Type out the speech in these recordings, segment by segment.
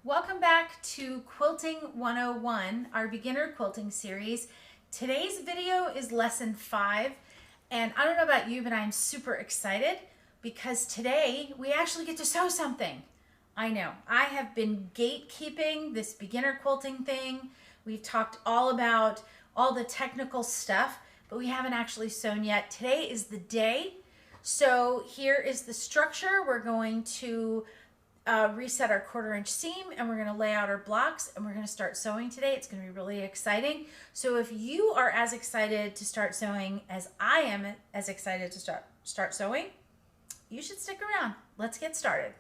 Welcome back to Quilting 101, our beginner quilting series. Today's video is lesson 5, and I don't know about you, but I'm super excited because today we actually get to sew something. I know, I have been gatekeeping this beginner quilting thing. We've talked all about all the technical stuff, but we haven't actually sewn yet. Today is the day. So here is the structure. We're going to reset our 1/4 inch seam, and we're going to lay out our blocks, and we're going to start sewing today. It's going to be really exciting. So if you are as excited to start sewing as I am as excited to start sewing, you should stick around. Let's get started.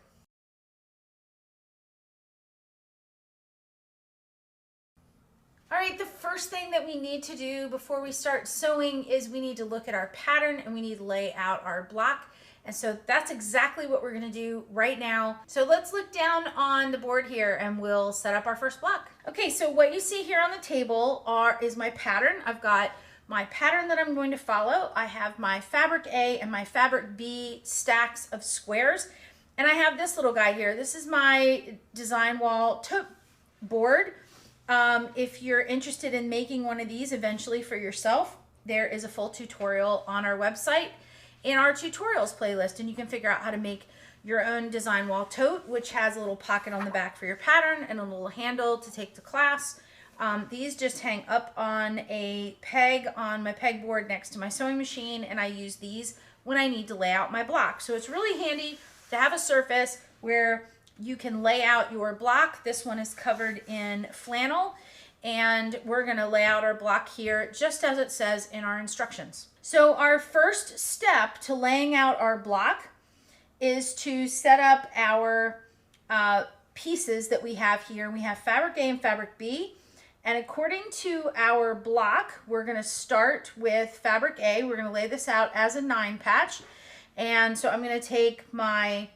All right, the first thing that we need to do before we start sewing is we need to look at our pattern and we need to lay out our block. And so that's exactly what we're gonna do right now. So let's look down on the board here and we'll set up our first block. Okay, so what you see here on the table is my pattern. I've got my pattern that I'm going to follow. I have my fabric A and my fabric B stacks of squares. And I have this little guy here. This is my design wall tote board. If you're interested in making one of these eventually for yourself, there is a full tutorial on our website in our tutorials playlist, and you can figure out how to make your own design wall tote, which has a little pocket on the back for your pattern and a little handle to take to class. These just hang up on a peg on my pegboard next to my sewing machine, and I use these when I need to lay out my block. So it's really handy to have a surface where you can lay out your block. This one is covered in flannel, and we're gonna lay out our block here just as it says in our instructions. So our first step to laying out our block is to set up our pieces that we have here. We have fabric A and fabric B, and according to our block, we're gonna start with fabric A. We're gonna lay this out as a 9 patch, and so I'm gonna take my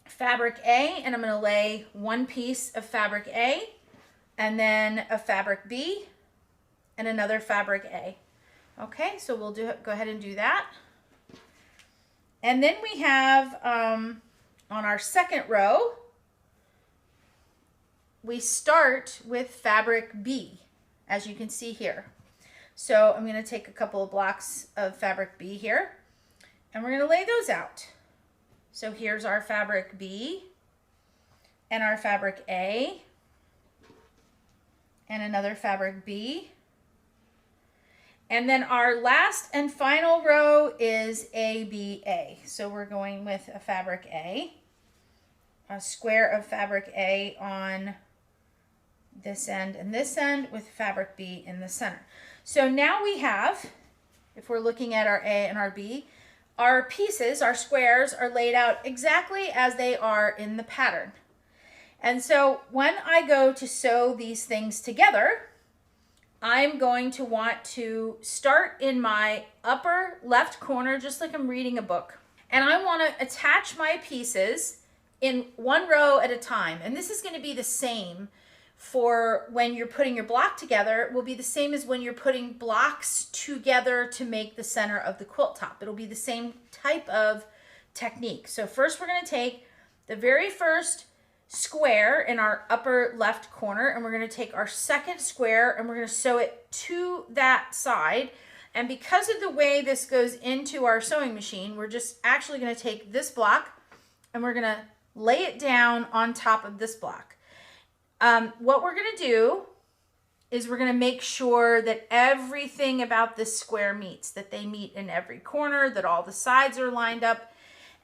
fabric A and I'm gonna lay one piece of fabric A, and then a fabric B, and another fabric A. Okay, so we'll go ahead and do that. And then we have, on our second row, we start with fabric B, as you can see here. So I'm gonna take a couple of blocks of fabric B here, and we're gonna lay those out. So here's our fabric B, and our fabric A, and another fabric B. And then our last and final row is ABA. So we're going with a fabric A, a square of fabric A on this end and this end with fabric B in the center. So now we have, if we're looking at our A and our B, our pieces, our squares, are laid out exactly as they are in the pattern. And so when I go to sew these things together, I'm going to want to start in my upper left corner, just like I'm reading a book. And I want to attach my pieces in one row at a time. And this is going to be the same for when you're putting your block together. It will be the same as when you're putting blocks together to make the center of the quilt top. It'll be the same type of technique. So first we're going to take the very first square in our upper left corner, and we're going to take our second square and we're going to sew it to that side. And because of the way this goes into our sewing machine, we're just actually going to take this block and we're going to lay it down on top of this block. What we're going to do is we're going to make sure that everything about this square meets, that they meet in every corner, that all the sides are lined up.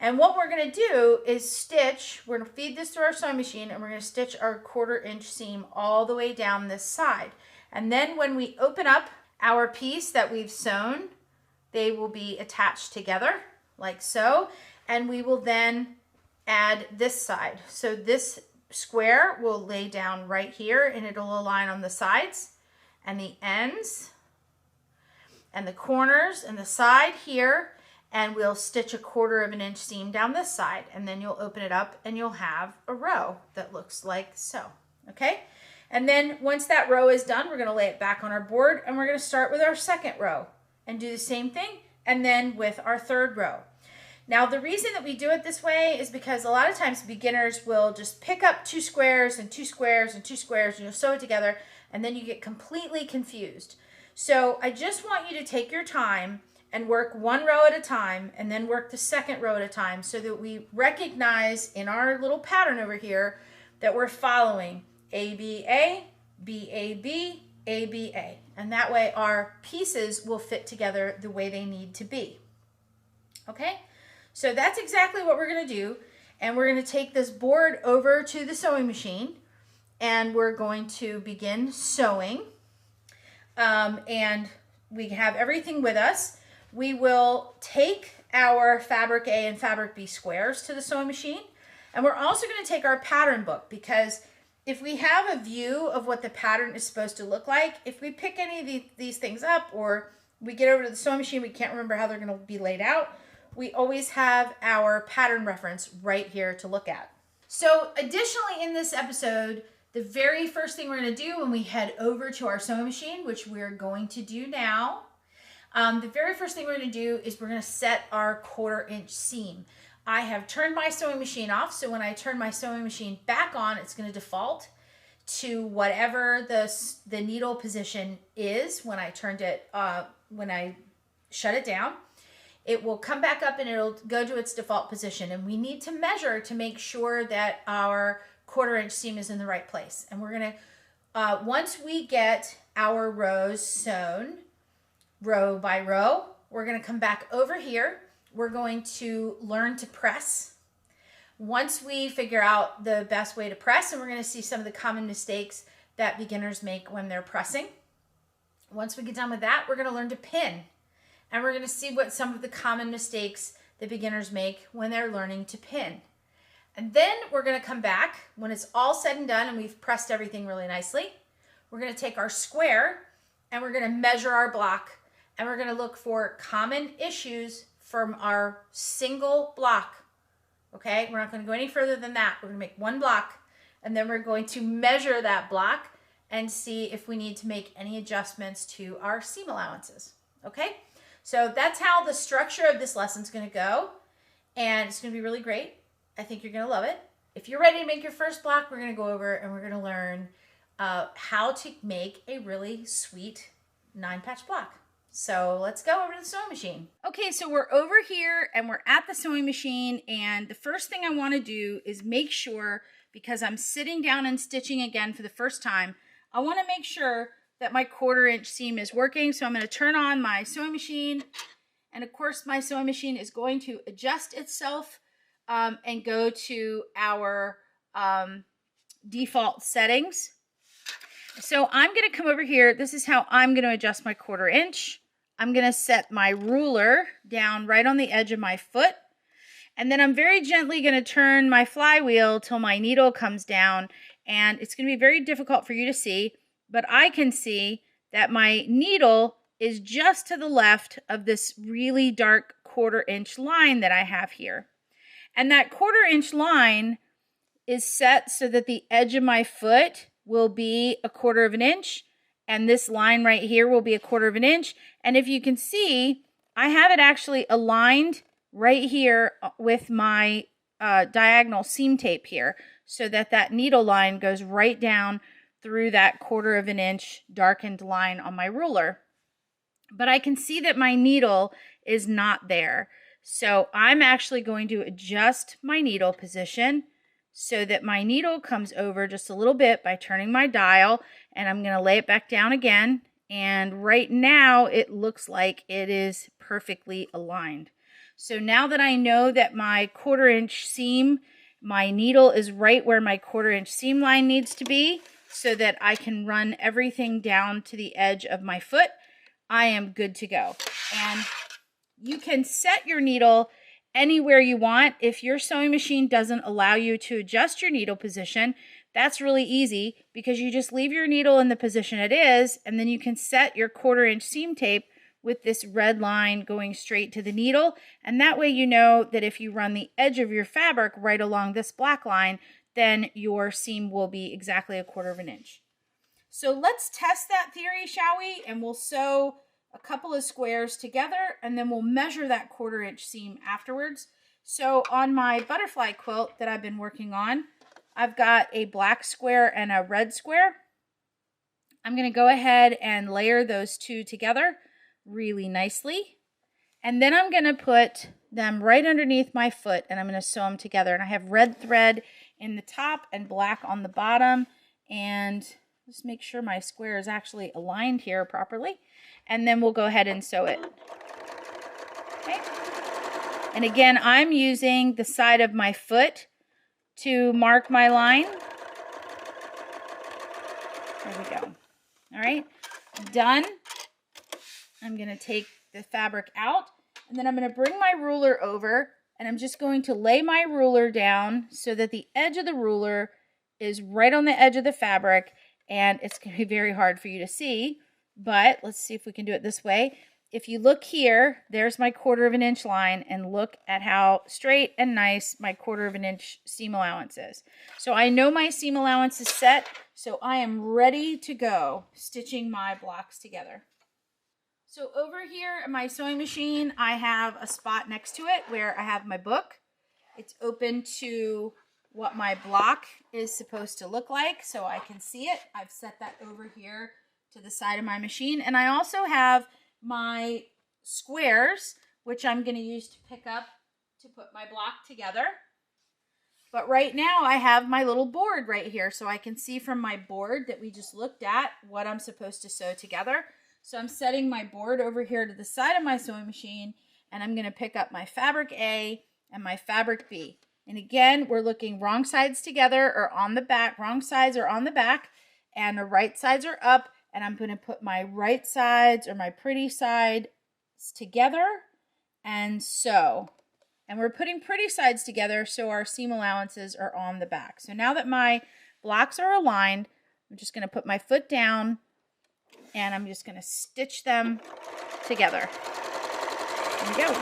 And what we're going to do is stitch, we're going to feed this through our sewing machine, and we're going to stitch our 1/4 inch seam all the way down this side. And then when we open up our piece that we've sewn, they will be attached together like so. And we will then add this side. So this square will lay down right here, and it'll align on the sides and the ends and the corners and the side here. And we'll stitch a 1/4 inch seam down this side, and then you'll open it up and you'll have a row that looks like so, okay? And then once that row is done, we're gonna lay it back on our board, and we're gonna start with our second row and do the same thing, and then with our third row. Now, the reason that we do it this way is because a lot of times beginners will just pick up 2 squares and 2 squares and 2 squares and you'll sew it together, and then you get completely confused. So I just want you to take your time and work 1 row at a time, and then work the second row at a time, so that we recognize in our little pattern over here that we're following ABA, BAB, ABA. And that way our pieces will fit together the way they need to be. Okay? So that's exactly what we're going to do. And we're going to take this board over to the sewing machine, and we're going to begin sewing. And we have everything with us. We will take our fabric A and fabric B squares to the sewing machine. And we're also going to take our pattern book, because if we have a view of what the pattern is supposed to look like, if we pick any of these things up, or we get over to the sewing machine, we can't remember how they're going to be laid out, we always have our pattern reference right here to look at. So additionally, in this episode, the very first thing we're going to do when we head over to our sewing machine, which we're going to do now, the very first thing we're going to do is we're going to set our 1/4 inch seam. I have turned my sewing machine off, so when I turn my sewing machine back on, it's going to default to whatever the needle position is when I when I shut it down. It will come back up and it'll go to its default position, and we need to measure to make sure that our 1/4 inch seam is in the right place. And we're going to, once we get our rows sewn, row by row, we're going to come back over here. We're going to learn to press. Once we figure out the best way to press, and we're going to see some of the common mistakes that beginners make when they're pressing. Once we get done with that, we're going to learn to pin. And we're going to see what some of the common mistakes that beginners make when they're learning to pin. And then we're going to come back when it's all said and done and we've pressed everything really nicely. We're going to take our square and we're going to measure our block, and we're going to look for common issues from our single block. Okay, we're not going to go any further than that. We're going to make 1 block, and then we're going to measure that block and see if we need to make any adjustments to our seam allowances. Okay, so that's how the structure of this lesson is going to go, and it's going to be really great. I think you're going to love it. If you're ready to make your first block, we're going to go over and we're going to learn how to make a really sweet 9-patch block. So let's go over to the sewing machine. Okay, so we're over here and we're at the sewing machine, and the first thing I want to do is make sure, because I'm sitting down and stitching again for the first time, I want to make sure that my 1/4 inch seam is working. So I'm going to turn on my sewing machine, and of course my sewing machine is going to adjust itself and go to our default settings. So I'm going to come over here. This is how I'm going to adjust my 1/4 inch. I'm going to set my ruler down right on the edge of my foot. And then I'm very gently going to turn my flywheel till my needle comes down. And it's going to be very difficult for you to see, but I can see that my needle is just to the left of this really dark 1/4 inch line that I have here. And that 1/4 inch line is set so that the edge of my foot will be 1/4 inch, and this line right here will be 1/4 inch. And if you can see, I have it actually aligned right here with my diagonal seam tape here, so that that needle line goes right down through that 1/4 inch darkened line on my ruler. But I can see that my needle is not there. So I'm actually going to adjust my needle position so that my needle comes over just a little bit by turning my dial, and I'm going to lay it back down again. And right now it looks like it is perfectly aligned. So now that I know that my 1/4 inch seam, my needle is right where my 1/4 inch seam line needs to be, so that I can run everything down to the edge of my foot, I am good to go. And you can set your needle anywhere you want. If your sewing machine doesn't allow you to adjust your needle position, that's really easy, because you just leave your needle in the position it is, and then you can set your 1/4 inch seam tape with this red line going straight to the needle. And that way you know that if you run the edge of your fabric right along this black line, then your seam will be exactly 1/4 inch. So let's test that theory, shall we? And we'll sew a couple of squares together, and then we'll measure that 1/4 inch seam afterwards. So on my butterfly quilt that I've been working on, I've got a black square and a red square. I'm going to go ahead and layer those two together really nicely. And then I'm going to put them right underneath my foot, and I'm going to sew them together. And I have red thread in the top and black on the bottom. And just make sure my square is actually aligned here properly. And then we'll go ahead and sew it. Okay. And again, I'm using the side of my foot to mark my line. There we go. All right, done. I'm going to take the fabric out, and then I'm going to bring my ruler over, and I'm just going to lay my ruler down so that the edge of the ruler is right on the edge of the fabric, and it's going to be very hard for you to see, but let's see if we can do it this way. If you look here, there's my 1/4 inch line, and look at how straight and nice my 1/4 inch seam allowance is. So I know my seam allowance is set, so I am ready to go stitching my blocks together. So over here at my sewing machine, I have a spot next to it where I have my book. It's open to what my block is supposed to look like, so I can see it. I've set that over here to the side of my machine. And I also have my squares, which I'm going to use to pick up to put my block together. But right now I have my little board right here, so I can see from my board that we just looked at what I'm supposed to sew together. So I'm setting my board over here to the side of my sewing machine, and I'm going to pick up my fabric A and my fabric B. And again, we're looking wrong sides together or on the back. Wrong sides are on the back, and the right sides are up. And I'm going to put my right sides or my pretty sides together and sew. And we're putting pretty sides together so our seam allowances are on the back. So now that my blocks are aligned, I'm just going to put my foot down, and I'm just going to stitch them together. There we go.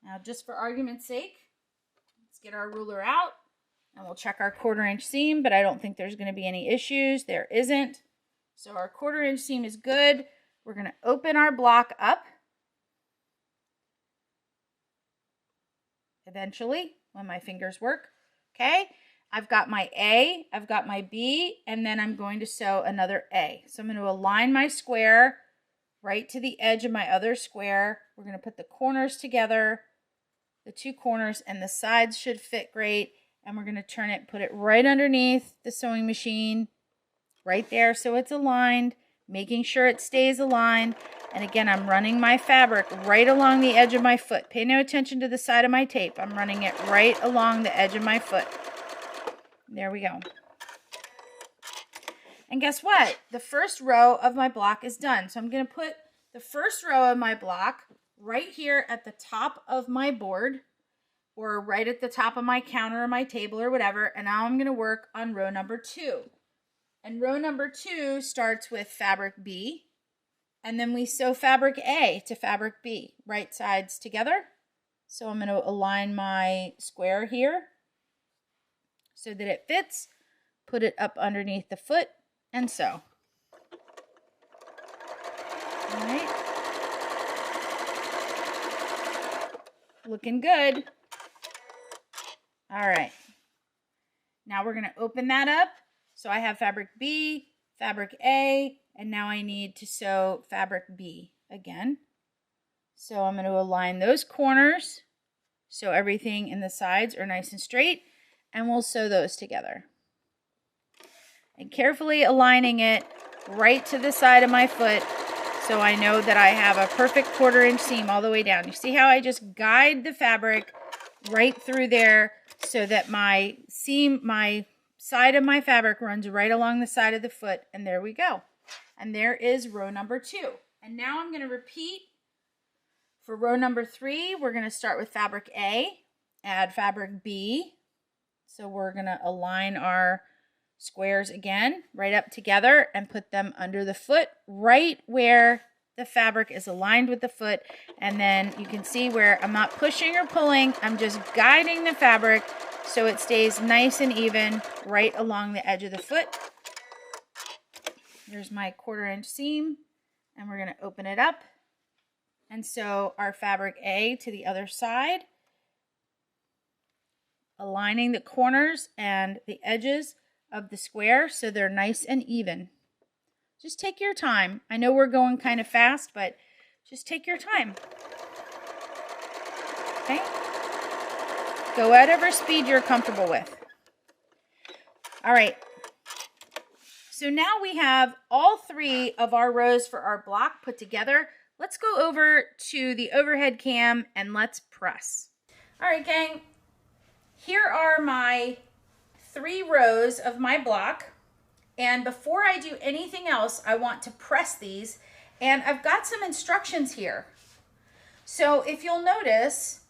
Now, just for argument's sake, let's get our ruler out, and we'll check our 1/4 inch seam, but I don't think there's going to be any issues. There isn't. So our 1/4 inch seam is good. We're going to open our block up eventually when my fingers work. Okay, I've got my A, I've got my B, and then I'm going to sew another A. So I'm going to align my square right to the edge of my other square. We're going to put the corners together, the two corners, and the sides should fit great. And we're going to turn it, put it right underneath the sewing machine, right there so it's aligned, making sure it stays aligned. And again, I'm running my fabric right along the edge of my foot. Pay no attention to the side of my tape. I'm running it right along the edge of my foot. There we go. And guess what? The first row of my block is done. So I'm going to put the first row of my block right here at the top of my board, or right at the top of my counter or my table or whatever. And now I'm going to work on row number 2. And row number 2 starts with fabric B, and then we sew fabric A to fabric B, right sides together. So I'm going to align my square here so that it fits, put it up underneath the foot, and sew. All right. Looking good. All right. Now we're going to open that up. So I have fabric B, fabric A, and now I need to sew fabric B again. So I'm going to align those corners so everything in the sides are nice and straight, and we'll sew those together. And carefully aligning it right to the side of my foot so I know that I have a perfect 1/4 inch seam all the way down. You see how I just guide the fabric right through there so that my seam, my side of my fabric runs right along the side of the foot, and there we go. And there is row number 2. And now I'm going to repeat for row number 3. We're going to start with fabric A, add fabric B. So we're going to align our squares again right up together and put them under the foot right where the fabric is aligned with the foot. And then you can see where I'm not pushing or pulling, I'm just guiding the fabric so it stays nice and even right along the edge of the foot. Here's my 1/4 inch seam, and we're going to open it up and sew our fabric A to the other side, aligning the corners and the edges of the square so they're nice and even. Just take your time. I know we're going kind of fast, but just take your time. Okay? Go at whatever speed you're comfortable with. All right. So now we have all 3 of our rows for our block put together. Let's go over to the overhead cam and let's press. All right, gang. Here are my 3 rows of my block. And before I do anything else, I want to press these. And I've got some instructions here. So if you'll notice,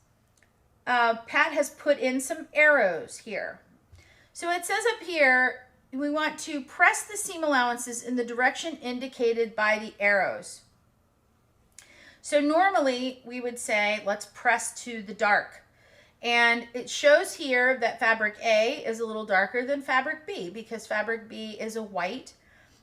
Pat has put in some arrows here. So it says up here, we want to press the seam allowances in the direction indicated by the arrows. So normally we would say, let's press to the dark. And it shows here that fabric A is a little darker than fabric B because fabric B is a white.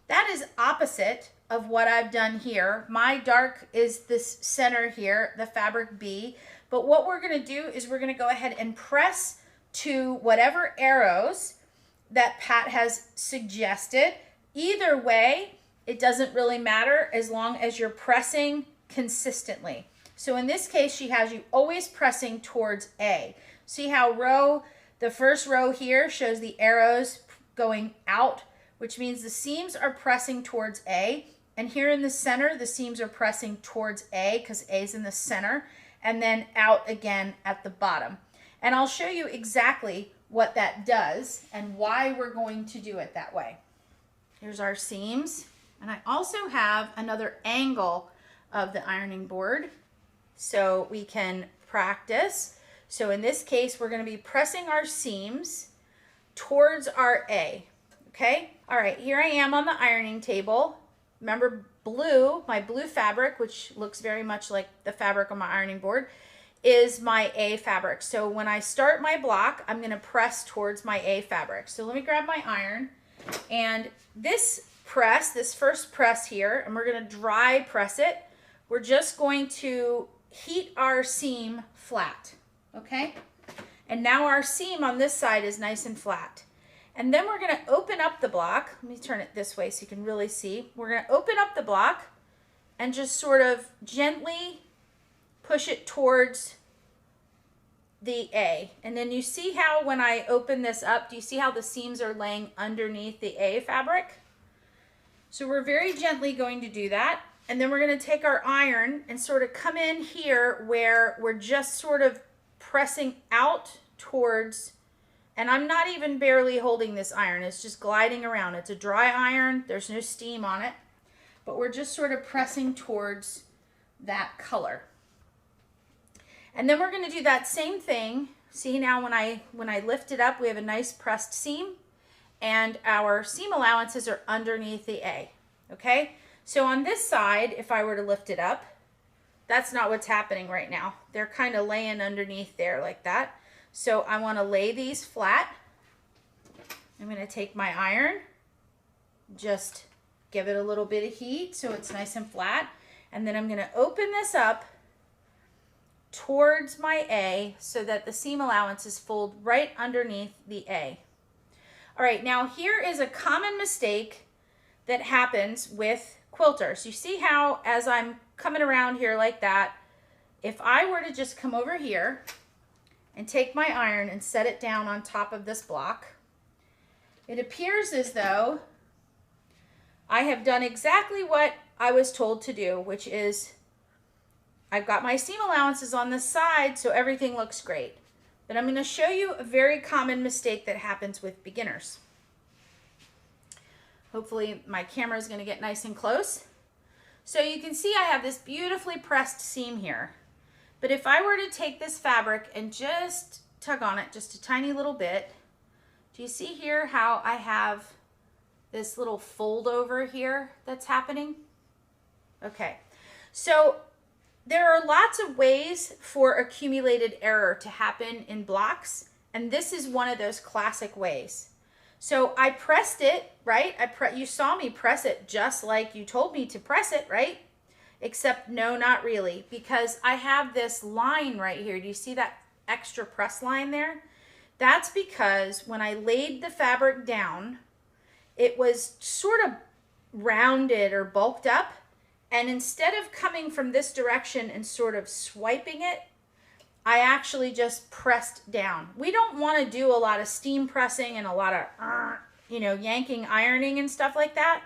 That is opposite of what I've done here. My dark is this center here, the fabric B. But what we're going to do is we're going to go ahead and press to whatever arrows that Pat has suggested. Either way, it doesn't really matter as long as you're pressing consistently. So in this case, she has you always pressing towards A. See how the first row here shows the arrows going out, which means the seams are pressing towards A. And here in the center, the seams are pressing towards A because A is in the center, and then out again at the bottom. And I'll show you exactly what that does and why we're going to do it that way. Here's our seams. And I also have another angle of the ironing board so we can practice. So in this case, we're going to be pressing our seams towards our A. Okay? All right, here I am on the ironing table. Remember blue, my blue fabric, which looks very much like the fabric on my ironing board, is my A fabric. So when I start my block, I'm going to press towards my A fabric. So let me grab my iron, and this press, this first press here, and we're going to dry press it. We're just going to heat our seam flat, okay? And now our seam on this side is nice and flat. And then we're going to open up the block. Let me turn it this way so you can really see. We're going to open up the block and just sort of gently push it towards the A. And then you see how when I open this up, do you see how the seams are laying underneath the A fabric? So we're very gently going to do that. And then we're going to take our iron and sort of come in here where we're just sort of pressing out towards, and I'm not even barely holding this iron. It's just gliding around. It's a dry iron. There's no steam on it. But we're just sort of pressing towards that color. And then we're going to do that same thing. See now when I lift it up, we have a nice pressed seam. And our seam allowances are underneath the A. Okay? So on this side, if I were to lift it up, that's not what's happening right now. They're kind of laying underneath there like that. So I want to lay these flat. I'm going to take my iron, just give it a little bit of heat so it's nice and flat. And then I'm going to open this up towards my A so that the seam allowances fold right underneath the A. All right, now here is a common mistake that happens with quilters. You see how as I'm coming around here like that, if I were to just come over here and take my iron and set it down on top of this block, it appears as though I have done exactly what I was told to do, which is I've got my seam allowances on this side so everything looks great. But I'm going to show you a very common mistake that happens with beginners. Hopefully my camera is going to get nice and close. So you can see I have this beautifully pressed seam here. But if I were to take this fabric and just tug on it just a tiny little bit, do you see here how I have this little fold over here that's happening? Okay, so there are lots of ways for accumulated error to happen in blocks, And this is one of those classic ways. So I pressed it, right? You saw me press it just like you told me to press it, right? Except no, not really, because I have this line right here. Do you see that extra press line there? That's because when I laid the fabric down, it was sort of rounded or bulked up. And instead of coming from this direction and sort of swiping it, I actually just pressed down. We don't want to do a lot of steam pressing and a lot of, yanking, ironing and stuff like that.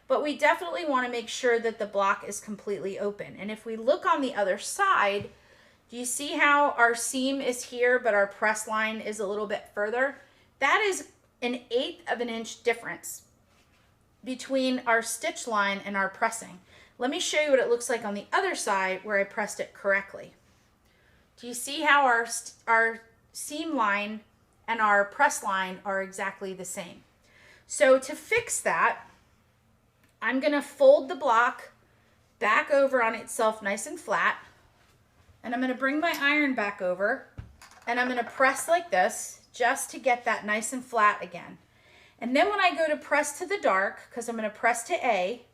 But we definitely want to make sure that the block is completely open. And if we look on the other side, do you see how our seam is here, but our press line is a little bit further? That is an 1/8 of an inch difference between our stitch line and our pressing. Let me show you what it looks like on the other side where I pressed it correctly. Do you see how our seam line and our press line are exactly the same? So to fix that, I'm going to fold the block back over on itself nice and flat, and I'm going to bring my iron back over, and I'm going to press like this just to get that nice and flat again. And then when I go to press to the dark, because I'm going to press to A,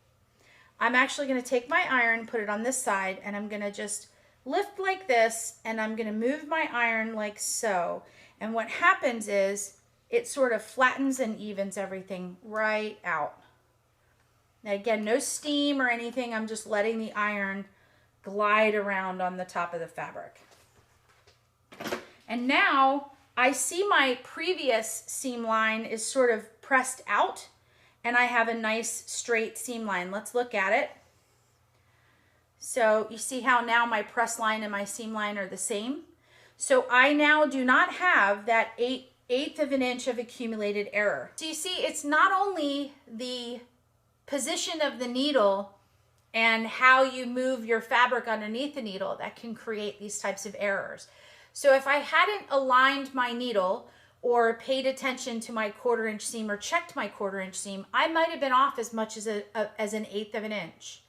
I'm actually going to take my iron, put it on this side, and I'm going to just lift like this, and I'm going to move my iron like so. And what happens is it sort of flattens and evens everything right out. Now again, no steam or anything. I'm just letting the iron glide around on the top of the fabric. And now I see my previous seam line is sort of pressed out, and I have a nice straight seam line. Let's look at it. So you see how now my press line and my seam line are the same? So I now do not have that 1/8 of an inch of accumulated error. So you see, it's not only the position of the needle and how you move your fabric underneath the needle that can create these types of errors. So if I hadn't aligned my needle or paid attention to my 1/4 inch seam or checked my 1/4 inch seam, I might have been off as much as an 1/8 of an inch.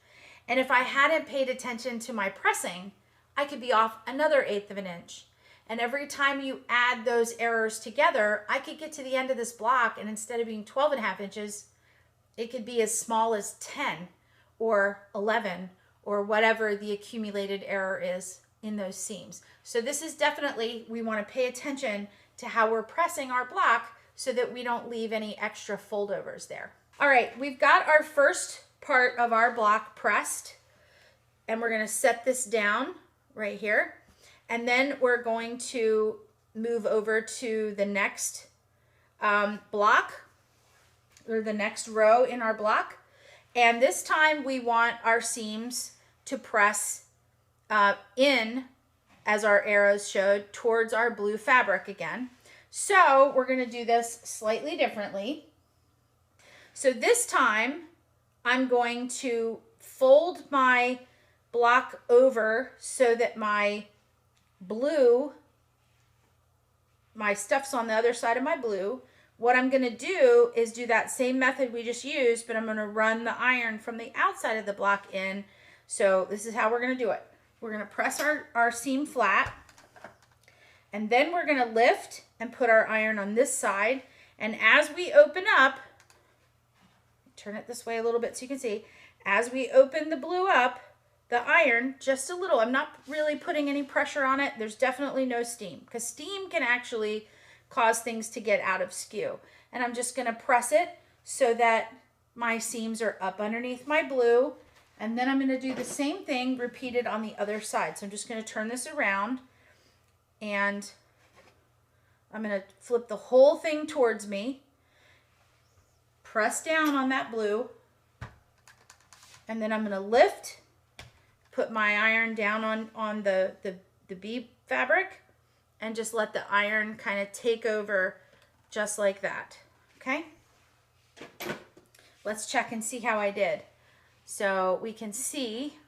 And if I hadn't paid attention to my pressing, I could be off another 1/8 of an inch. And every time you add those errors together, I could get to the end of this block, and instead of being 12.5 inches, it could be as small as 10 or 11 or whatever the accumulated error is in those seams. So this is definitely, we want to pay attention to how we're pressing our block so that we don't leave any extra foldovers there. All right, we've got our first part of our block pressed, and we're going to set this down right here. And then we're going to move over to the next block, or the next row in our block. And this time we want our seams to press in, as our arrows showed, towards our blue fabric again. So we're going to do this slightly differently. So this time I'm going to fold my block over so that my stuff's on the other side of my blue. What I'm going to do is do that same method we just used, but I'm going to run the iron from the outside of the block in. So this is how we're going to do it. We're going to press our seam flat, and then we're going to lift and put our iron on this side. And as we open up, turn it this way a little bit so you can see, as we open the blue up, the iron, just a little, I'm not really putting any pressure on it. There's definitely no steam, because steam can actually cause things to get out of skew. And I'm just going to press it so that my seams are up underneath my blue. And then I'm going to do the same thing repeated on the other side. So I'm just going to turn this around, and I'm going to flip the whole thing towards me, press down on that blue, and then I'm going to lift, put my iron down on the B fabric, and just let the iron kind of take over just like that. Okay? Let's check and see how I did. So we can see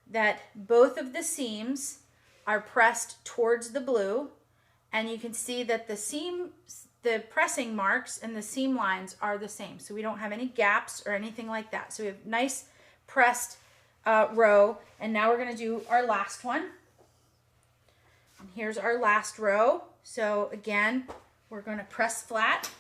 that both of the seams are pressed towards the blue, and you can see that the pressing marks and the seam lines are the same. So we don't have any gaps or anything like that. So we have nice pressed row, and now we're going to do our last one. And here's our last row. So again, we're going to press flat.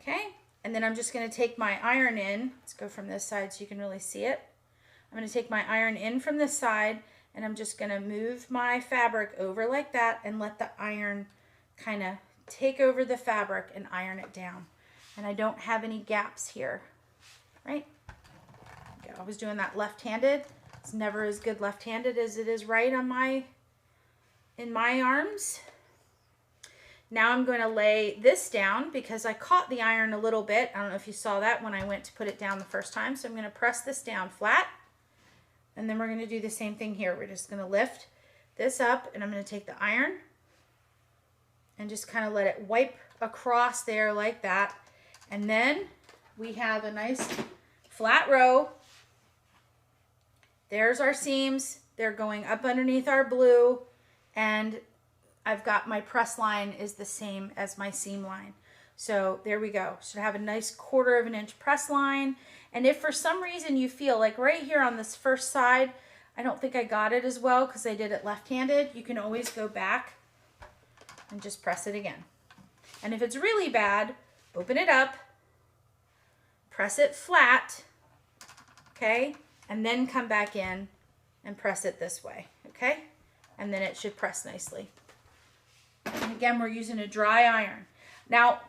Okay, and then I'm just going to take my iron in. Let's go from this side so you can really see it. I'm going to take my iron in from this side, and I'm just going to move my fabric over like that and let the iron kind of take over the fabric and iron it down. And I don't have any gaps here, right? I was doing that left-handed. It's never as good left-handed as it is right on in my arms. Now I'm going to lay this down because I caught the iron a little bit. I don't know if you saw that when I went to put it down the first time. So I'm going to press this down flat. And then we're going to do the same thing here. We're just going to lift this up, and I'm going to take the iron and just kind of let it wipe across there like that. And then we have a nice flat row. There's our seams. They're going up underneath our blue, and I've got my press line is the same as my seam line. So there we go. Should have a nice 1/4 of an inch press line. And if for some reason you feel like right here on this first side, I don't think I got it as well because I did it left-handed, you can always go back and just press it again. And if it's really bad, open it up, press it flat, okay, and then come back in and press it this way, okay? And then it should press nicely. And again, we're using a dry iron. Now,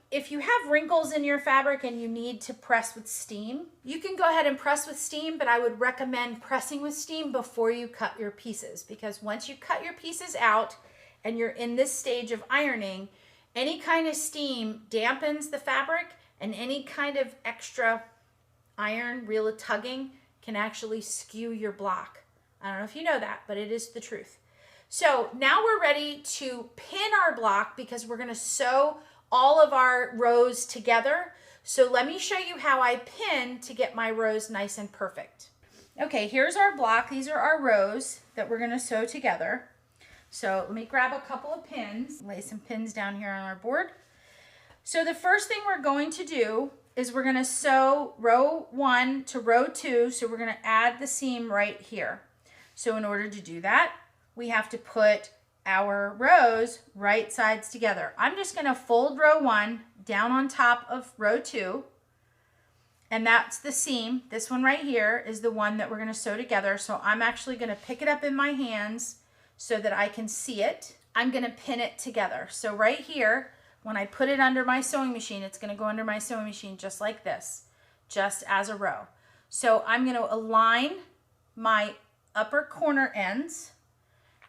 if you have wrinkles in your fabric and you need to press with steam, you can go ahead and press with steam, but I would recommend pressing with steam before you cut your pieces, because once you cut your pieces out and you're in this stage of ironing, any kind of steam dampens the fabric, and any kind of extra iron, real tugging, can actually skew your block. I don't know if you know that, but it is the truth. So now we're ready to pin our block because we're going to sew all of our rows together. So let me show you how I pin to get my rows nice and perfect. Okay, here's our block. These are our rows that we're going to sew together. So let me grab a couple of pins, lay some pins down here on our board. So the first thing we're going to do is we're going to sew row 1 to row 2. So we're going to add the seam right here. So in order to do that, we have to put our rows right sides together. I'm just going to fold row 1 down on top of row 2, and that's the seam. This one right here is the one that we're going to sew together. So I'm actually going to pick it up in my hands so that I can see it. I'm going to pin it together. So right here, when I put it under my sewing machine, it's going to go under my sewing machine just like this, just as a row. So I'm going to align my upper corner ends,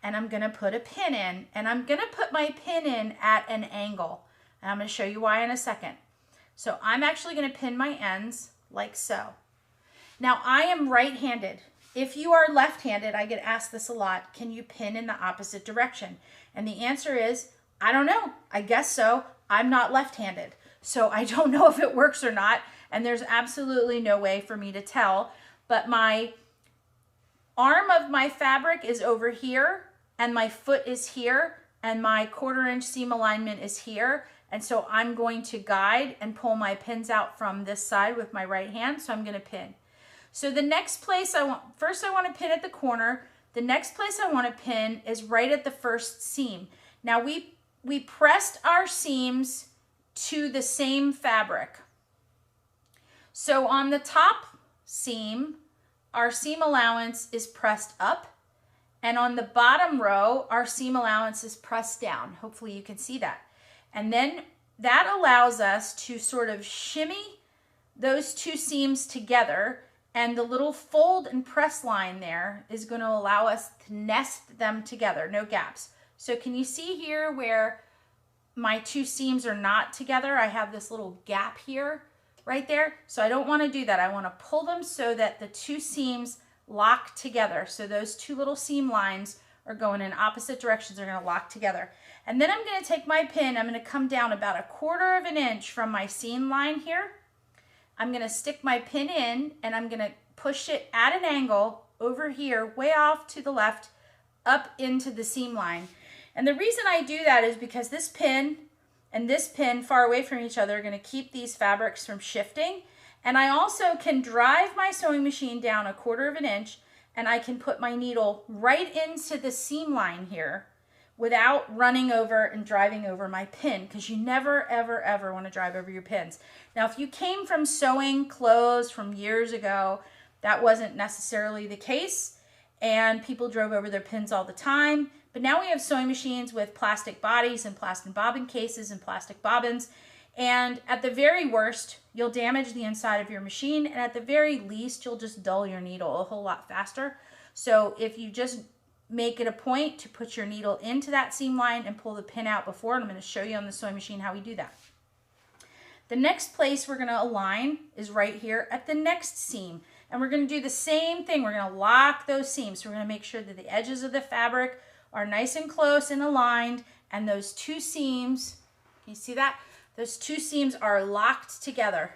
and I'm going to put a pin in, and I'm going to put my pin in at an angle, and I'm going to show you why in a second. So I'm actually going to pin my ends like so. Now I am right-handed. If you are left-handed, I get asked this a lot, can you pin in the opposite direction? And the answer is, I don't know. I guess so. I'm not left-handed, so I don't know if it works or not, and there's absolutely no way for me to tell, but my arm of my fabric is over here, and my foot is here, and my 1/4 inch seam alignment is here. And so I'm going to guide and pull my pins out from this side with my right hand. So I'm going to pin. So the next place first I want to pin at the corner. The next place I want to pin is right at the first seam. Now we pressed our seams to the same fabric. So on the top seam, our seam allowance is pressed up, and on the bottom row, our seam allowance is pressed down. Hopefully you can see that. And then that allows us to sort of shimmy those two seams together, and the little fold and press line there is going to allow us to nest them together, no gaps. So can you see here where my two seams are not together? I have this little gap here, right there. So I don't want to do that. I want to pull them so that the two seams lock together. So those two little seam lines are going in opposite directions. They're going to lock together. And then I'm going to take my pin. I'm going to come down about 1/4 of an inch from my seam line here. I'm going to stick my pin in, and I'm going to push it at an angle over here, way off to the left, up into the seam line. And the reason I do that is because this pin and this pin far away from each other are going to keep these fabrics from shifting. And I also can drive my sewing machine down 1/4 of an inch, and I can put my needle right into the seam line here without running over and driving over my pin, because you never, ever, ever want to drive over your pins. Now, if you came from sewing clothes from years ago, that wasn't necessarily the case, and people drove over their pins all the time. But now we have sewing machines with plastic bodies and plastic bobbin cases and plastic bobbins, and at the very worst, you'll damage the inside of your machine, and at the very least, you'll just dull your needle a whole lot faster. So if you just make it a point to put your needle into that seam line and pull the pin out before, and I'm going to show you on the sewing machine how we do that. The next place we're going to align is right here at the next seam, and we're going to do the same thing. We're going to lock those seams. So we're going to make sure that the edges of the fabric are nice and close and aligned, and those two seams, can you see that? Those two seams are locked together.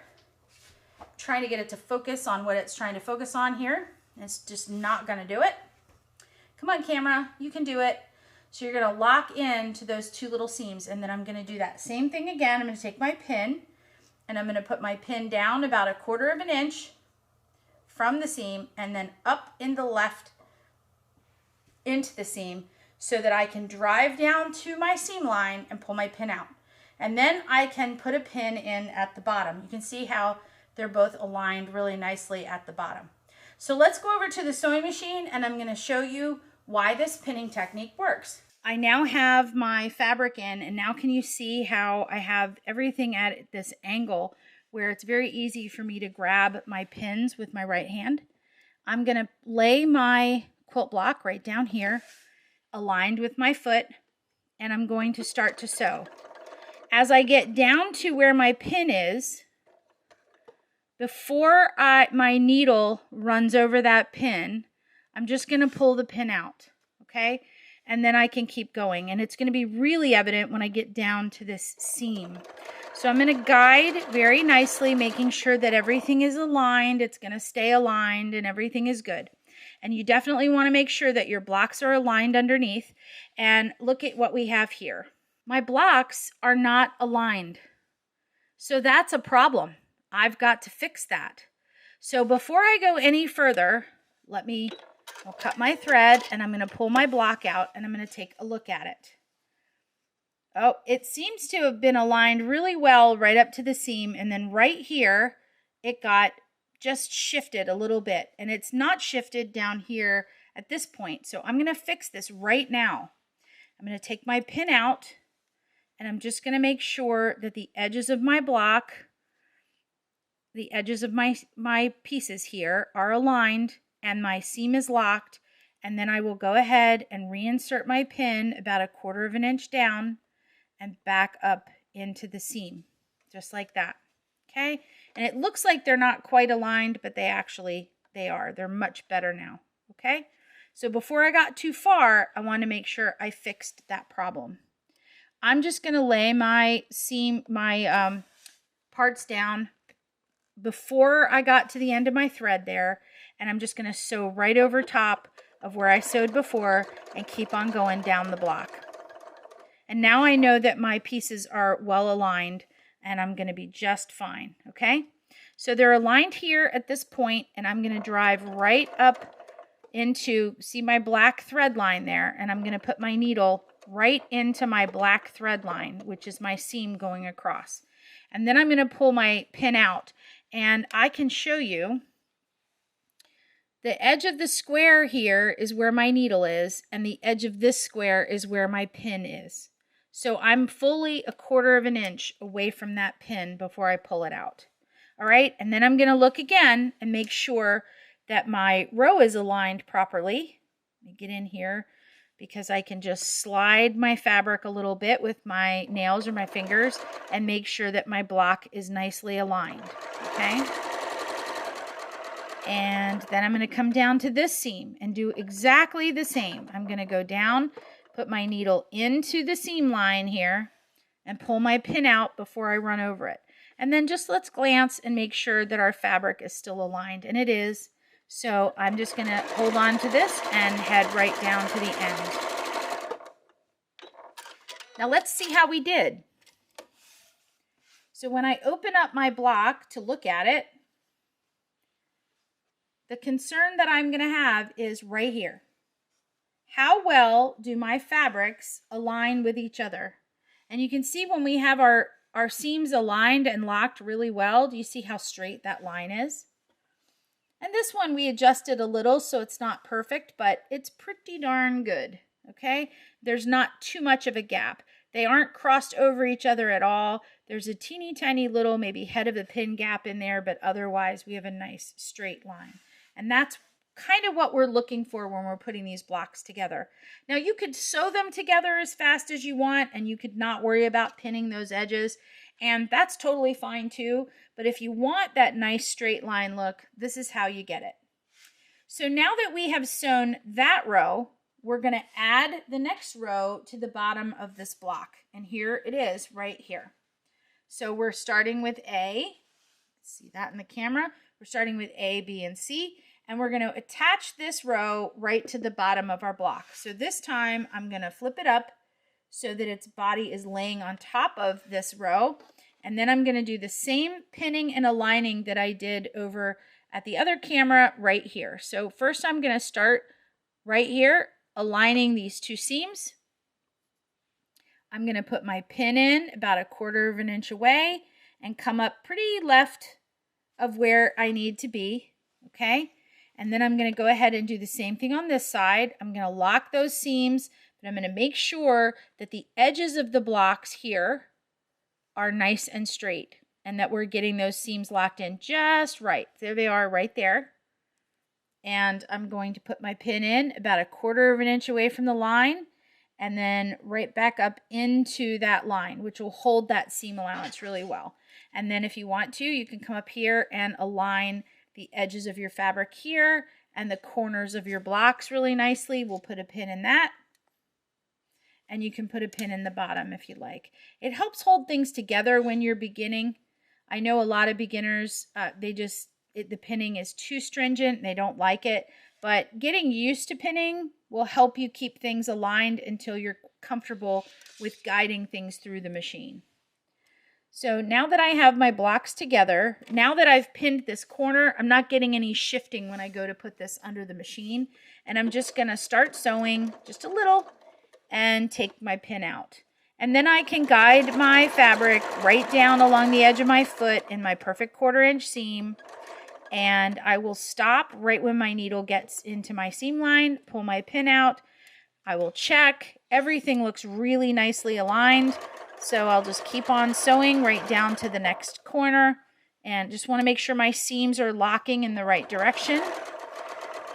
I'm trying to get it to focus on what it's trying to focus on here. It's just not going to do it. Come on, camera, you can do it. So you're going to lock into those two little seams, and then I'm going to do that same thing again. I'm going to take my pin, and I'm going to put my pin down about 1/4 inch from the seam, and then up in the left into the seam, so that I can drive down to my seam line and pull my pin out. And then I can put a pin in at the bottom. You can see how they're both aligned really nicely at the bottom. So let's go over to the sewing machine, and I'm going to show you why this pinning technique works. I now have my fabric in, and now can you see how I have everything at this angle where it's very easy for me to grab my pins with my right hand. I'm going to lay my quilt block right down here, aligned with my foot, and I'm going to start to sew. As I get down to where my pin is, before my needle runs over that pin, I'm just going to pull the pin out, okay? And then I can keep going, and it's going to be really evident when I get down to this seam. So I'm going to guide very nicely, making sure that everything is aligned. It's going to stay aligned and everything is good. And you definitely want to make sure that your blocks are aligned underneath. And look at what we have here. My blocks are not aligned. So that's a problem. I've got to fix that. So before I go any further, I'll cut my thread, and I'm going to pull my block out, and I'm going to take a look at it. Oh, it seems to have been aligned really well right up to the seam, and then right here, it got just shifted a little bit, and it's not shifted down here at this point. So I'm going to fix this right now. I'm going to take my pin out, and I'm just going to make sure that the edges of my block, the edges of my pieces here are aligned, and my seam is locked, and then I will go ahead and reinsert my pin about 1/4 inch down and back up into the seam, just like that, okay? And it looks like they're not quite aligned, but they are. They're much better now, okay? So before I got too far, I want to make sure I fixed that problem. I'm just going to lay my parts down before I got to the end of my thread there, and I'm just going to sew right over top of where I sewed before and keep on going down the block. And now I know that my pieces are well aligned, and I'm going to be just fine, okay? So they're aligned here at this point, and I'm going to drive right up into, see my black thread line there, and I'm going to put my needle right into my black thread line, which is my seam going across. And then I'm going to pull my pin out, and I can show you the edge of the square here is where my needle is, and the edge of this square is where my pin is. So I'm fully 1/4 inch away from that pin before I pull it out. All right, and then I'm going to look again and make sure that my row is aligned properly. Let me get in here, because I can just slide my fabric a little bit with my nails or my fingers and make sure that my block is nicely aligned, okay? And then I'm going to come down to this seam and do exactly the same. I'm going to go down, put my needle into the seam line here, and pull my pin out before I run over it. And then just let's glance and make sure that our fabric is still aligned, and it is. So I'm just going to hold on to this and head right down to the end. Now let's see how we did. So when I open up my block to look at it, the concern that I'm going to have is right here. How well do my fabrics align with each other? And you can see when we have our seams aligned and locked really well, do you see how straight that line is? And this one we adjusted a little so it's not perfect, but it's pretty darn good, okay? There's not too much of a gap. They aren't crossed over each other at all. There's a teeny tiny little maybe head of a pin gap in there, but otherwise we have a nice straight line. And that's kind of what we're looking for when we're putting these blocks together. Now you could sew them together as fast as you want, and you could not worry about pinning those edges, and that's totally fine too. But if you want that nice straight line look, this is how you get it. So now that we have sewn that row, we're going to add the next row to the bottom of this block, and here it is right here. So we're starting with A. See that in the camera? We're starting with A, B, and C. And we're going to attach this row right to the bottom of our block. So this time I'm going to flip it up so that its body is laying on top of this row. And then I'm going to do the same pinning and aligning that I did over at the other camera right here. So first I'm going to start right here, aligning these two seams. I'm going to put my pin in about 1/4 of an inch away and come up pretty left of where I need to be, okay? And then I'm going to go ahead and do the same thing on this side. I'm going to lock those seams, but I'm going to make sure that the edges of the blocks here are nice and straight and that we're getting those seams locked in just right. There they are right there. And I'm going to put my pin in about 1/4 of an inch away from the line and then right back up into that line, which will hold that seam allowance really well. And then if you want to, you can come up here and align the edges of your fabric here and the corners of your blocks really nicely. We'll put a pin in that. And you can put a pin in the bottom if you like. It helps hold things together when you're beginning. I know a lot of beginners, the pinning is too stringent. They don't like it. But getting used to pinning will help you keep things aligned until you're comfortable with guiding things through the machine. So now that I have my blocks together, now that I've pinned this corner, I'm not getting any shifting when I go to put this under the machine. And I'm just going to start sewing just a little and take my pin out. And then I can guide my fabric right down along the edge of my foot in my perfect 1/4 inch seam. And I will stop right when my needle gets into my seam line, pull my pin out. I will check. Everything looks really nicely aligned. So I'll just keep on sewing right down to the next corner and just want to make sure my seams are locking in the right direction.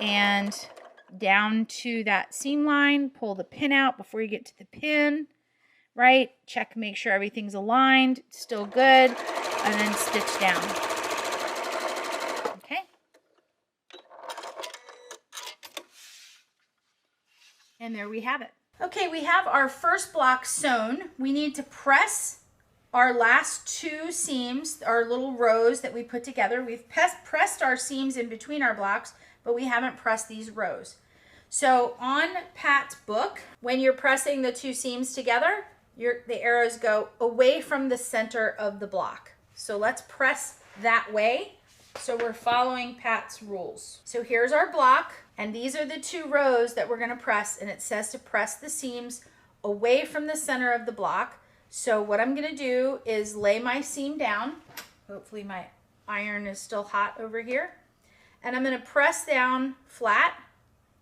And down to that seam line, pull the pin out before you get to the pin, right? Check, make sure everything's aligned, still good, and then stitch down. Okay. And there we have it. Okay, we have our first block sewn. We need to press our last 2 seams, our little rows that we put together. We've pressed our seams in between our blocks, but we haven't pressed these rows. So on Pat's book, when you're pressing the 2 seams together, the arrows go away from the center of the block. So let's press that way. So we're following Pat's rules. So here's our block, and these are the 2 rows that we're going to press, and it says to press the seams away from the center of the block. So what I'm going to do is lay my seam down. Hopefully my iron is still hot over here. And I'm going to press down flat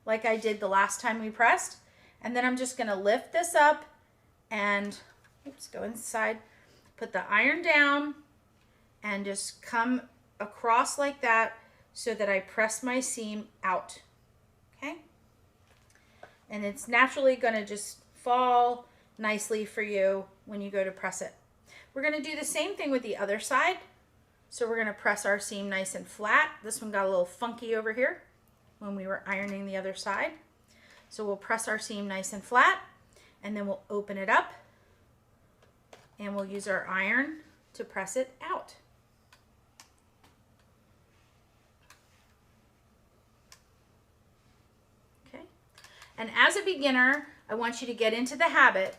like I did the last time we pressed. And then I'm just going to lift this up and go inside, put the iron down, and just come across like that so that I press my seam out. Okay? And it's naturally going to just fall nicely for you when you go to press it. We're going to do the same thing with the other side. So we're going to press our seam nice and flat. This one got a little funky over here when we were ironing the other side. So we'll press our seam nice and flat, and then we'll open it up, and we'll use our iron to press it out. Okay. And as a beginner, I want you to get into the habit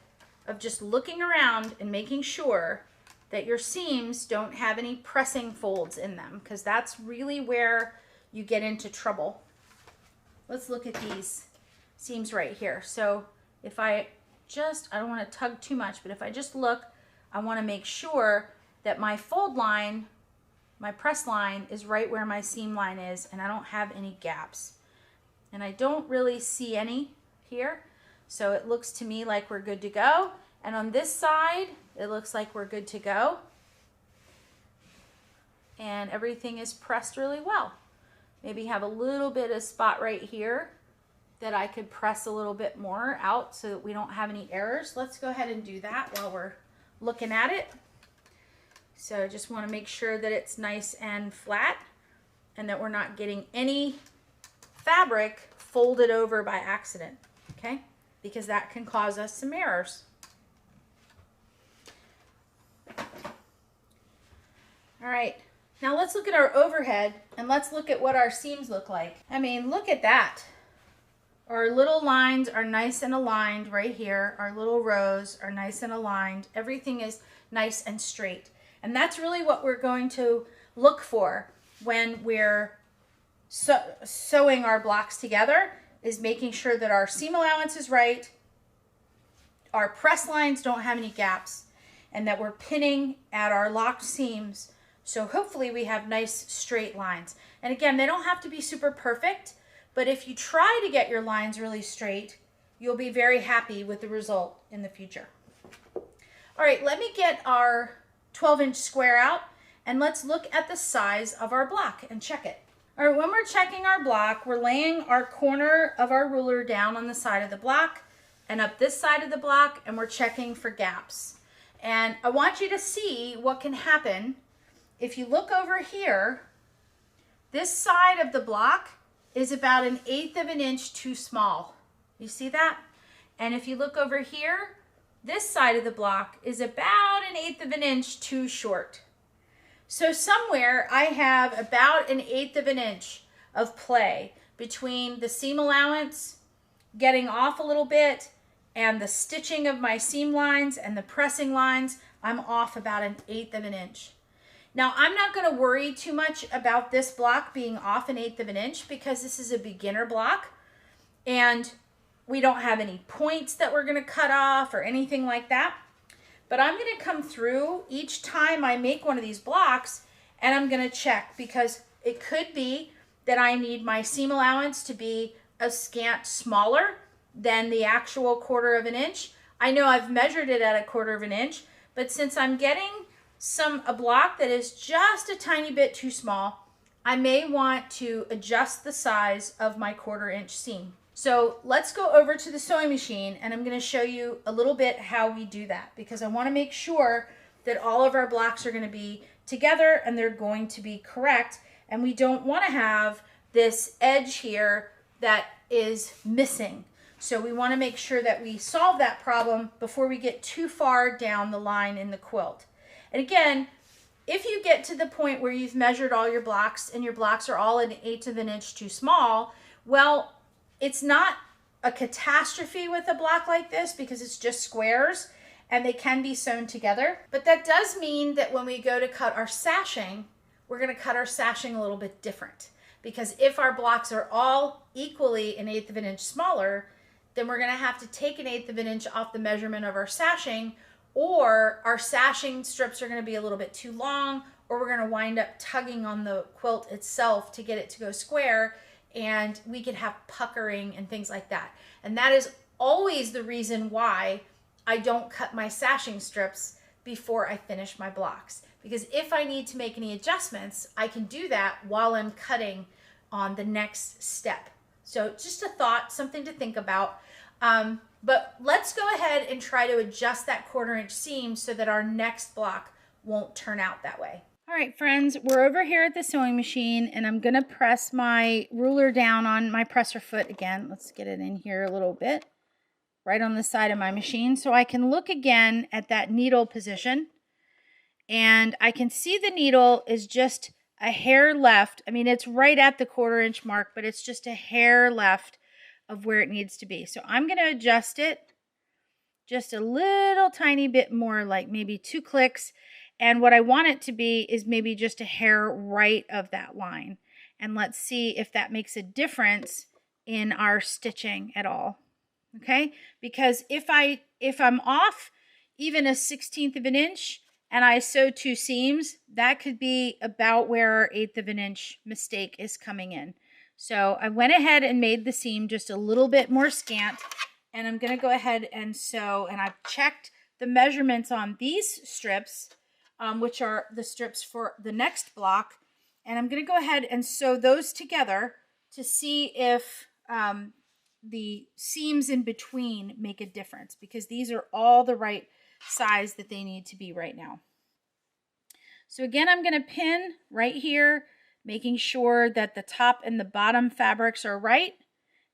of just looking around and making sure that your seams don't have any pressing folds in them, because that's really where you get into trouble. Let's look at these seams right here. So if I don't want to tug too much, but if I just look, I want to make sure that my fold line, my press line, is right where my seam line is, and I don't have any gaps. And I don't really see any here. So it looks to me like we're good to go. And on this side, it looks like we're good to go. And everything is pressed really well. Maybe have a little bit of spot right here that I could press a little bit more out so that we don't have any errors. Let's go ahead and do that while we're looking at it. So I just want to make sure that it's nice and flat and that we're not getting any fabric folded over by accident, okay? Because that can cause us some errors. All right, now let's look at our overhead and let's look at what our seams look like. I mean, look at that. Our little lines are nice and aligned right here. Our little rows are nice and aligned. Everything is nice and straight. And that's really what we're going to look for when we're sewing our blocks together, is making sure that our seam allowance is right, our press lines don't have any gaps, and that we're pinning at our locked seams. So hopefully we have nice straight lines. And again, they don't have to be super perfect, but if you try to get your lines really straight, you'll be very happy with the result in the future. All right, let me get our 12-inch square out and let's look at the size of our block and check it. All right, when we're checking our block, we're laying our corner of our ruler down on the side of the block and up this side of the block, and we're checking for gaps. And I want you to see what can happen if you look over here. This side of the block is about 1/8 of an inch too small. You see that? And if you look over here, this side of the block is about 1/8 of an inch too short. So somewhere I have about 1/8 of an inch of play between the seam allowance getting off a little bit and the stitching of my seam lines and the pressing lines. I'm off about 1/8 of an inch. Now I'm not going to worry too much about this block being off 1/8 of an inch because this is a beginner block and we don't have any points that we're going to cut off or anything like that. But I'm going to come through each time I make one of these blocks and I'm going to check, because it could be that I need my seam allowance to be a scant smaller than the actual 1/4 of an inch. I know I've measured it at a 1/4 of an inch, but since I'm getting a block that is just a tiny bit too small, I may want to adjust the size of my 1/4 inch seam. So let's go over to the sewing machine and I'm going to show you a little bit how we do that, because I want to make sure that all of our blocks are going to be together and they're going to be correct, and we don't want to have this edge here that is missing. So we want to make sure that we solve that problem before we get too far down the line in the quilt. And again, if you get to the point where you've measured all your blocks and your blocks are all 1/8 of an inch too small, well, it's not a catastrophe with a block like this because it's just squares and they can be sewn together. But that does mean that when we go to cut our sashing, we're going to cut our sashing a little bit different. Because if our blocks are all equally 1/8 of an inch smaller, then we're going to have to take 1/8 of an inch off the measurement of our sashing, or our sashing strips are going to be a little bit too long, or we're going to wind up tugging on the quilt itself to get it to go square, and we could have puckering and things like that. And that is always the reason why I don't cut my sashing strips before I finish my blocks. Because if I need to make any adjustments, I can do that while I'm cutting on the next step. So just a thought, something to think about. But let's go ahead and try to adjust that 1/4 inch seam so that our next block won't turn out that way. All right, friends, we're over here at the sewing machine and I'm gonna press my ruler down on my presser foot again. Let's get it in here a little bit, right on the side of my machine, so I can look again at that needle position. And I can see the needle is just a hair left. I mean, it's right at the 1/4 inch mark, but it's just a hair left of where it needs to be. So I'm going to adjust it just a little tiny bit more, like maybe 2 clicks. And what I want it to be is maybe just a hair right of that line. and let's see if that makes a difference in our stitching at all. Okay, because if I'm off even a 1/16 of an inch and I sew 2 seams, that could be about where our 1/8 of an inch mistake is coming in. So I went ahead and made the seam just a little bit more scant, and I'm going to go ahead and sew, and I've checked the measurements on these strips, which are the strips for the next block, and I'm going to go ahead and sew those together to see if the seams in between make a difference, because these are all the right size that they need to be right now. So again, I'm going to pin right here, making sure that the top and the bottom fabrics are right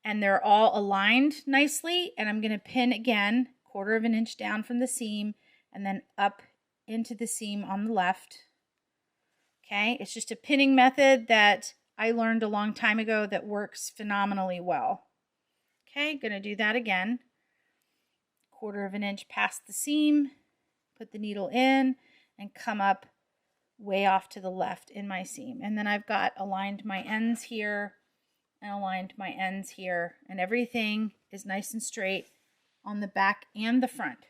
and they're all aligned nicely. And I'm going to pin again, 1/4 of an inch down from the seam and then up into the seam on the left. Okay, it's just a pinning method that I learned a long time ago that works phenomenally well. Okay, going to do that again. 1/4 of an inch past the seam, put the needle in and come up way off to the left in my seam. And then I've got aligned my ends here and aligned my ends here, and everything is nice and straight on the back and the front.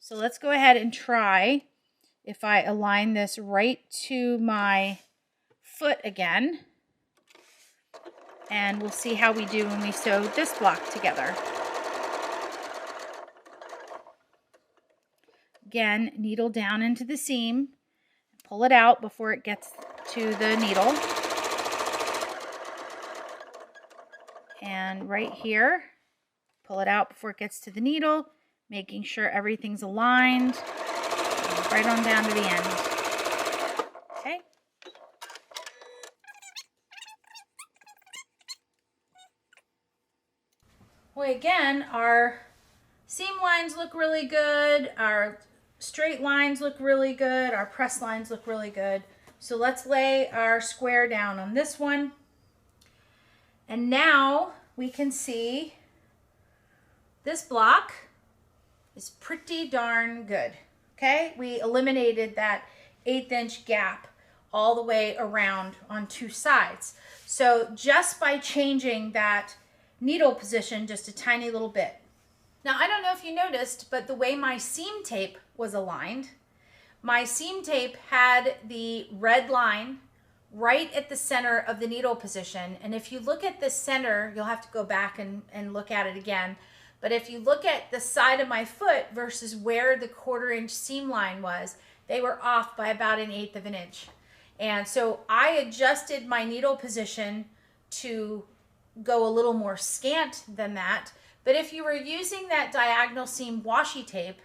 So let's go ahead and try if I align this right to my foot again, and we'll see how we do when we sew this block together. Again, needle down into the seam, pull it out before it gets to the needle. And right here, pull it out before it gets to the needle, making sure everything's aligned, right on down to the end. Okay. Well, again, our seam lines look really good, our straight lines look really good, our press lines look really good. So let's lay our square down on this one. And now we can see this block is pretty darn good. Okay, we eliminated that 1/8 inch gap all the way around on 2 sides. So just by changing that needle position just a tiny little bit. Now, I don't know if you noticed, but the way my seam tape was aligned, my seam tape had the red line right at the center of the needle position. And if you look at the center, you'll have to go back and look at it again. But if you look at the side of my foot versus where the 1/4 inch seam line was, they were off by about 1/8 of an inch. And so I adjusted my needle position to go a little more scant than that. But if you were using that diagonal seam washi tape,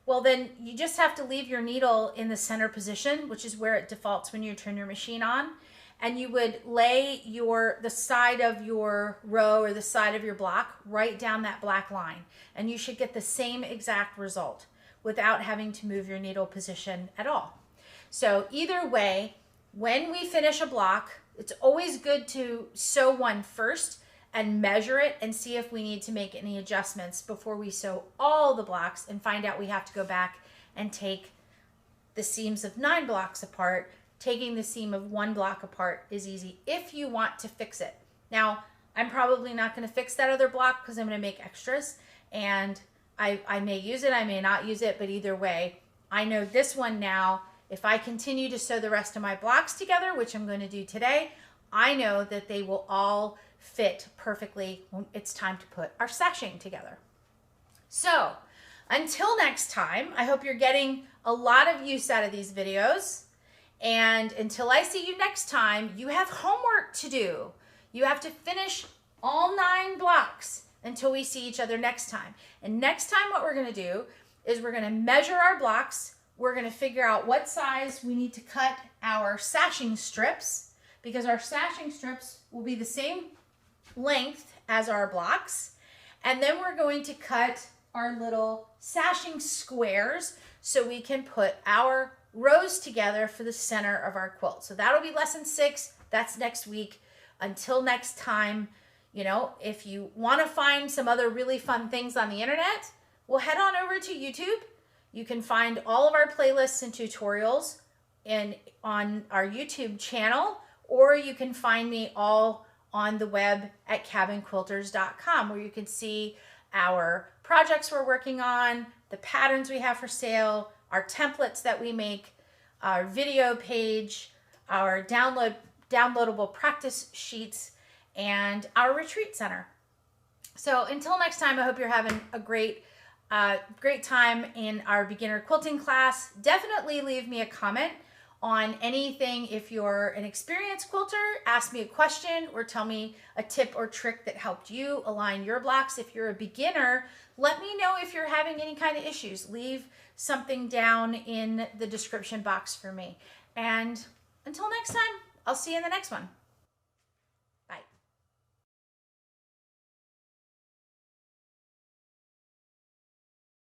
well, then you just have to leave your needle in the center position, which is where it defaults when you turn your machine on. And you would lay the side of your row or the side of your block right down that black line. And you should get the same exact result without having to move your needle position at all. So either way, when we finish a block, it's always good to sew one first and measure it and see if we need to make any adjustments before we sew all the blocks and find out we have to go back and take the seams of 9 blocks apart. Taking the seam of 1 block apart is easy if you want to fix it. Now, I'm probably not going to fix that other block because I'm going to make extras, and I may use it, I may not use it, but either way, I know this one now. If I continue to sew the rest of my blocks together, which I'm going to do today, I know that they will all fit perfectly when it's time to put our sashing together. So until next time, I hope you're getting a lot of use out of these videos. And until I see you next time, you have homework to do. You have to finish all 9 blocks until we see each other next time. And next time what we're going to do is we're going to measure our blocks. We're going to figure out what size we need to cut our sashing strips, because our sashing strips will be the same length as our blocks. And then we're going to cut our little sashing squares so we can put our rows together for the center of our quilt. So that'll be lesson 6. That's next week. Until next time, you know, if you want to find some other really fun things on the internet, well, head on over to YouTube. You can find all of our playlists and tutorials on our YouTube channel, or you can find me all on the web at cabinquilters.com, where you can see our projects we're working on, the patterns we have for sale, our templates that we make, our video page, our downloadable practice sheets, and our retreat center. So until next time, I hope you're having a great time in our beginner quilting class. Definitely leave me a comment on anything. If you're an experienced quilter, ask me a question or tell me a tip or trick that helped you align your blocks. If you're a beginner, let me know if you're having any kind of issues. Leave something down in the description box for me. And until next time, I'll see you in the next one.